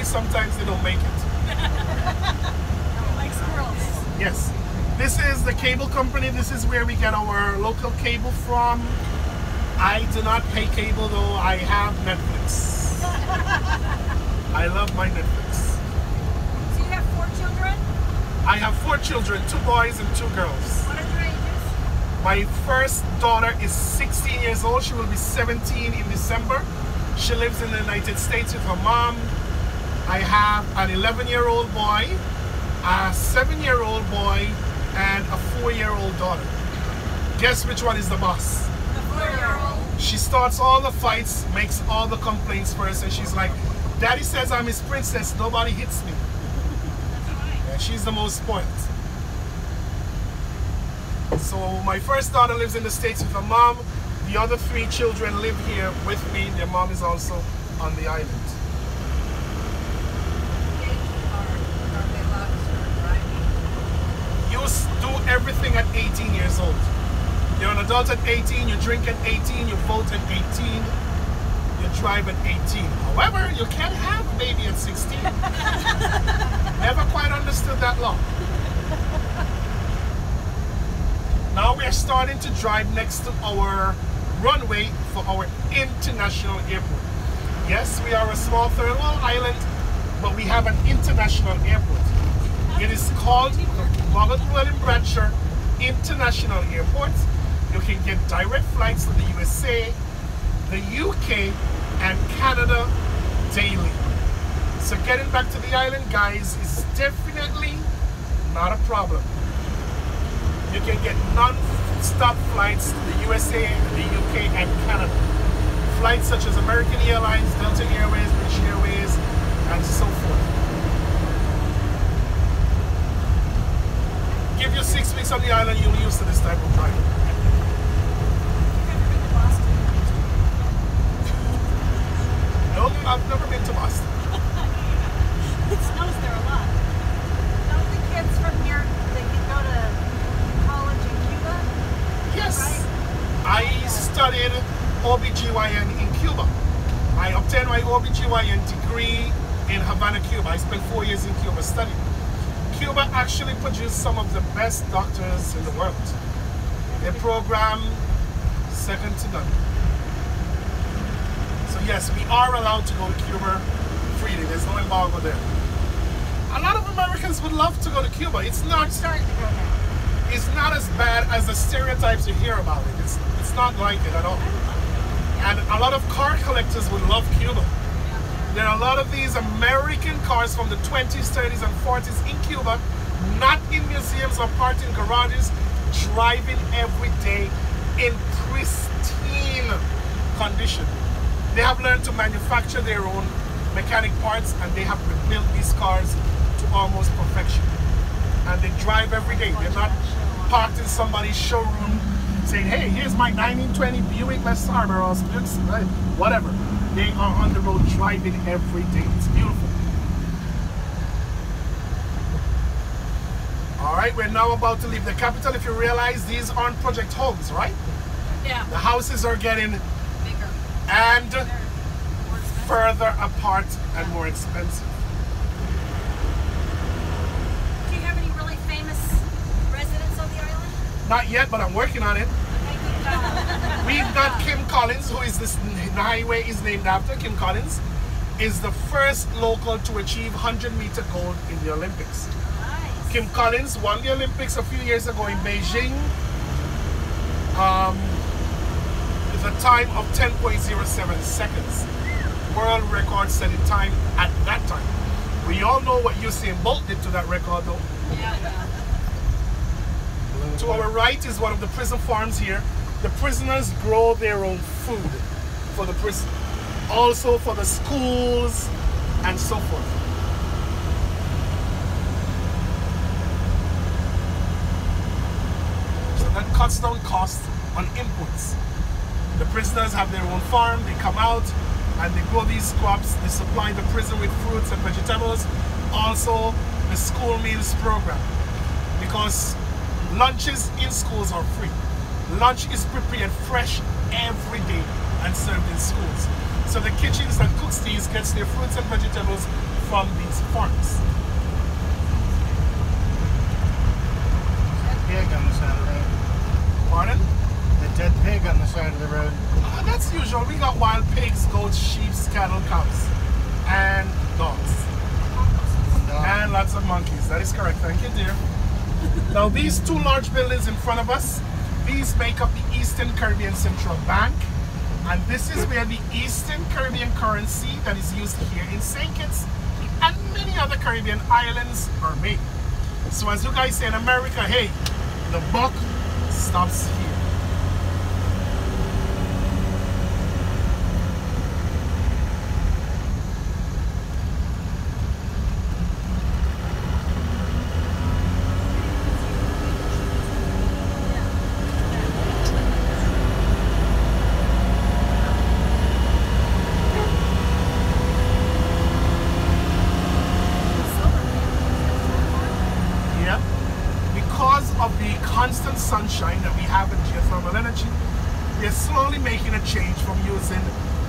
sometimes they don't make it. Like squirrels. Yes. This is the cable company. This is where we get our local cable from. I do not pay cable though. I have Netflix. I love my Netflix. So you have 4 children? I have 4 children, 2 boys and 2 girls. What are their ages? My first daughter is 16 years old. She will be 17 in December. She lives in the United States with her mom. I have an 11-year-old boy, a 7-year-old boy, and a 4-year-old daughter. Guess which one is the boss? The 4-year-old. She starts all the fights, makes all the complaints first, and she's like, Daddy says I'm his princess, nobody hits me. Yeah, she's the most spoiled. So my first daughter lives in the States with her mom. The other 3 children live here with me. Their mom is also on the island. You do everything at 18 years old. You're an adult at 18, you drink at 18, you vote at 18, you drive at 18. However, you can't have a baby at 16. Never quite understood that law. Now we're starting to drive next to our runway for our international airport. Yes, we are a small third world island, but we have an international airport. It is called the Robert Llewellyn Bradshaw International Airport. You can get direct flights to the USA, the UK, and Canada daily. So getting back to the island, guys, is definitely not a problem. You can get non-stop flights to the USA, the UK, and Canada. Flights such as American Airlines, Delta Airways, British Airways, and so forth. Give you 6 weeks on the island, you'll be used to this type of driving. No, I've never been to Boston. It snows there a lot. Don't the kids from here, they can go to college in Cuba? Yes. Right? I studied OBGYN in Cuba. I obtained my OBGYN degree in Havana, Cuba. I spent 4 years in Cuba studying. Cuba actually produced some of the best doctors in the world. Their program, second to none. So yes, we are allowed to go to Cuba freely. There's no embargo there. A lot of Americans would love to go to Cuba. It's not Starting to go now. It's not as bad as the stereotypes you hear about it. It's not like it at all. And a lot of car collectors would love Cuba. There are a lot of these American cars from the 20s, 30s, and 40s in Cuba, not in museums or parked in garages, driving every day in pristine condition. They have learned to manufacture their own mechanic parts, and they have rebuilt these cars to almost perfection. And they drive every day. They're not parked in somebody's showroom saying, hey, here's my 1920 Buick LeSabre or whatever. They are on the road driving every day. It's beautiful. All right, we're now about to leave the capital. If you realize, these aren't project homes, right? Yeah. The houses are getting Bigger. and More expensive. further apart and more expensive. Do you have any really famous residents of the island? Not yet, but I'm working on it. Okay, good job. We've got Kim Collins, who is the highway is named after. Kim Collins is the first local to achieve 100-meter gold in the Olympics. Nice. Kim Collins won the Olympics a few years ago in Beijing with a time of 10.07 seconds. World record setting time at that time. We all know what Usain Bolt did to that record though. Yeah. To our right is one of the prison farms here. The prisoners grow their own food for the prison, also for the schools and so forth. So that cuts down costs on inputs. The prisoners have their own farm, they come out and they grow these crops, they supply the prison with fruits and vegetables, also the school meals program. Because lunches in schools are free. Lunch is prepared fresh every day and served in schools. So the kitchens that cooks these gets their fruits and vegetables from these farms. Dead pig on the side of the road. Pardon? The dead pig on the side of the road. That's usual. We got wild pigs, goats, sheep, cattle, cows, and dogs. And lots of monkeys. That is correct. Thank you, dear. Now, these two large buildings in front of us, these make up the Eastern Caribbean Central Bank. And this is where the Eastern Caribbean currency that is used here in St. Kitts and many other Caribbean islands are made. So as you guys say in America, hey, the buck stops here. Constant sunshine that we have in geothermal energy, we're slowly making a change from using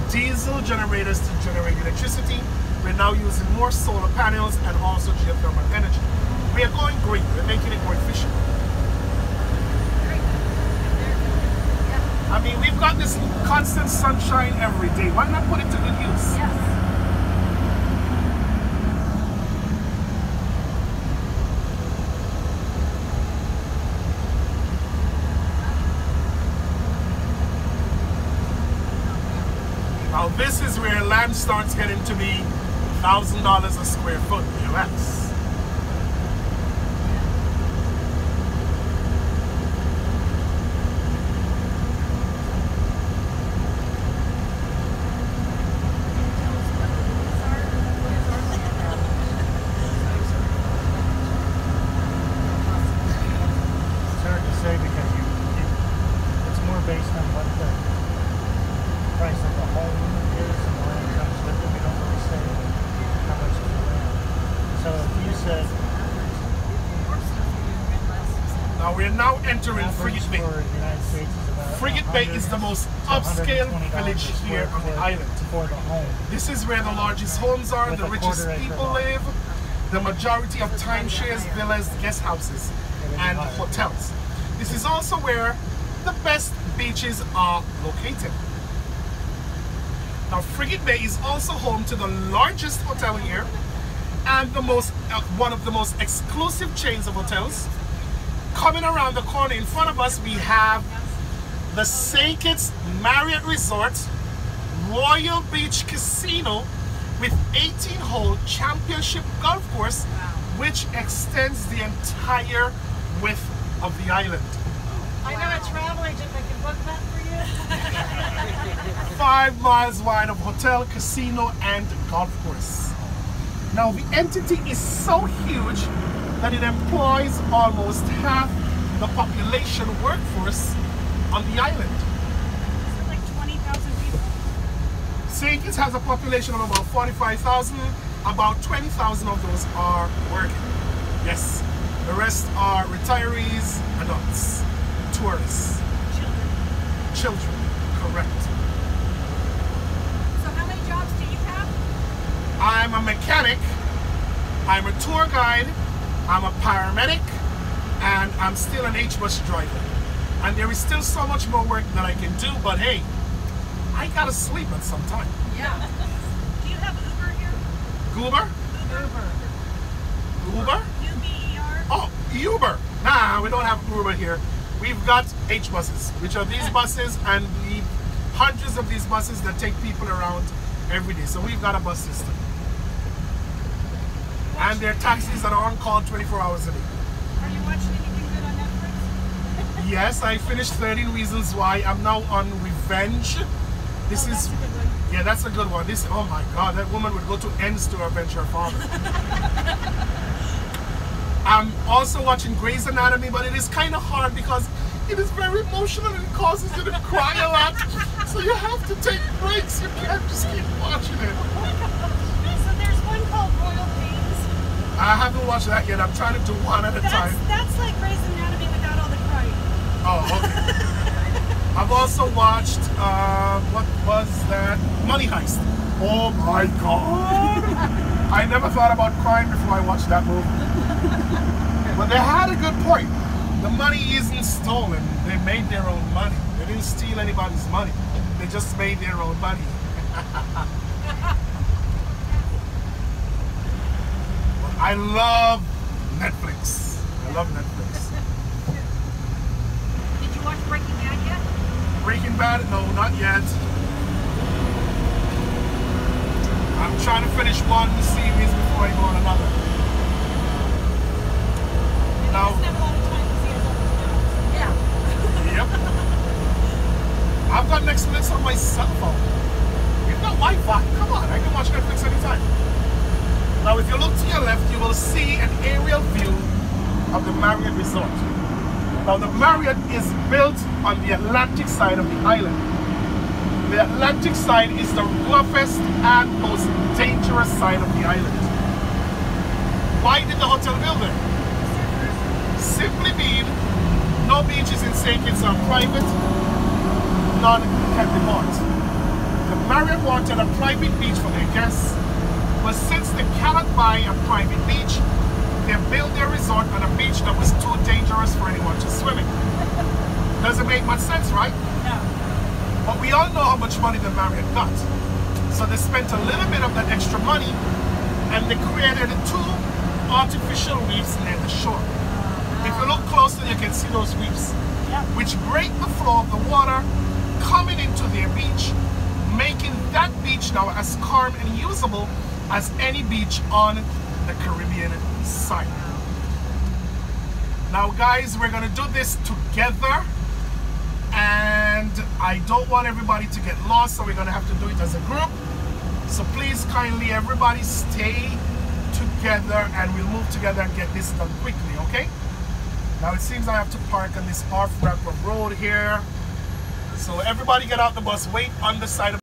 diesel generators to generate electricity. We're now using more solar panels and also geothermal energy. We are going green. We're making it more efficient. I mean, we've got this constant sunshine every day. Why not put it to good use? Yes. Now this is where land starts getting to be $1,000 a square foot US. It's hard to say because it's more based on what the price of the home is and the land comes with it. We don't really say how much is the land. So if you said Now we're now entering average Frigate Bay. for the United States is about Frigate Bay is the most 100 to upscale $120 village a here square on the foot island. for the home. This is where the largest homes are, With the a richest quarter-acre people lot. live, the majority of timeshares, villas, guest houses, and hotels. This is also where the best beaches are located. Now, Frigate Bay is also home to the largest hotel here and the most one of the most exclusive chains of hotels. Coming around the corner in front of us, we have the St. Kitts Marriott Resort Royal Beach Casino with 18-hole championship golf course, which extends the entire width of the island. I know a travel agent that can book that for you. 5 miles wide of hotel, casino, and golf course. Now the entity is so huge that it employs almost half the population workforce on the island. Is it like 20,000 people? St. Kitts has a population of about 45,000. About 20,000 of those are working. Yes. The rest are retirees, adults, tourists, children. Correct. So how many jobs do you have? I'm a mechanic, I'm a tour guide, I'm a paramedic, and I'm still an H-bus driver. And there is still so much more work that I can do, but hey, I gotta sleep at some time. Yeah. Do you have Uber here? Goober? Uber? U-B-E-R? Oh, Uber. Nah, we don't have Uber here. We've got H-buses, which are these buses and the hundreds of these buses that take people around every day. So we've got a bus system. And they're taxis that are on call 24 hours a day. Are you watching anything good on Netflix? Yes, I finished 13 Reasons Why. I'm now on Revenge. This Oh, is, that's a good one. yeah, that's a good one. This, oh my God, that woman would go to ends to avenge her father. I'm also watching Grey's Anatomy, but it is kind of hard because it is very emotional and it causes you to cry a lot. So you have to take breaks. You can't just keep watching it. So there's one called Royal Pains. I haven't watched that yet. I'm trying to do one at a time. That's like Grey's Anatomy without all the crying. Oh, okay. I've also watched, what was that? Money Heist. Oh my God. I I never thought about crying before I watched that movie. But they had a good point. The money isn't stolen. They made their own money. They didn't steal anybody's money. They just made their own money. I love Netflix. I love Netflix. Did you watch Breaking Bad yet? Breaking Bad? No, not yet. I'm trying to finish one series before I go on another. And Now, he doesn't have a lot of time because he has all those jobs. Yeah. yep. I've got Netflix on my cell phone. You've got Wi-Fi. Come on, I can watch Netflix anytime. Now, if you look to your left, you will see an aerial view of the Marriott Resort. Now, the Marriott is built on the Atlantic side of the island. The Atlantic side is the roughest and most dangerous side of the island. Why did the hotel build it? Simply being, no beaches in St. Kitts are private, none can be bought. The Marriott wanted a private beach for their guests, but since they cannot buy a private beach, they built their resort on a beach that was too dangerous for anyone to swim in. Doesn't make much sense, right? No. But we all know how much money the Marriott got. So they spent a little bit of that extra money and they created 2 artificial reefs near the shore. If you look closely, you can see those reefs, which break the flow of the water coming into their beach, making that beach now as calm and usable as any beach on the Caribbean side. Now guys, we're gonna do this together and I don't want everybody to get lost, so we're gonna have to do it as a group. So please kindly everybody stay together and we'll move together and get this done quickly, okay? Now it seems I have to park on this off-ramp of road here. So everybody get out the bus, wait on the side of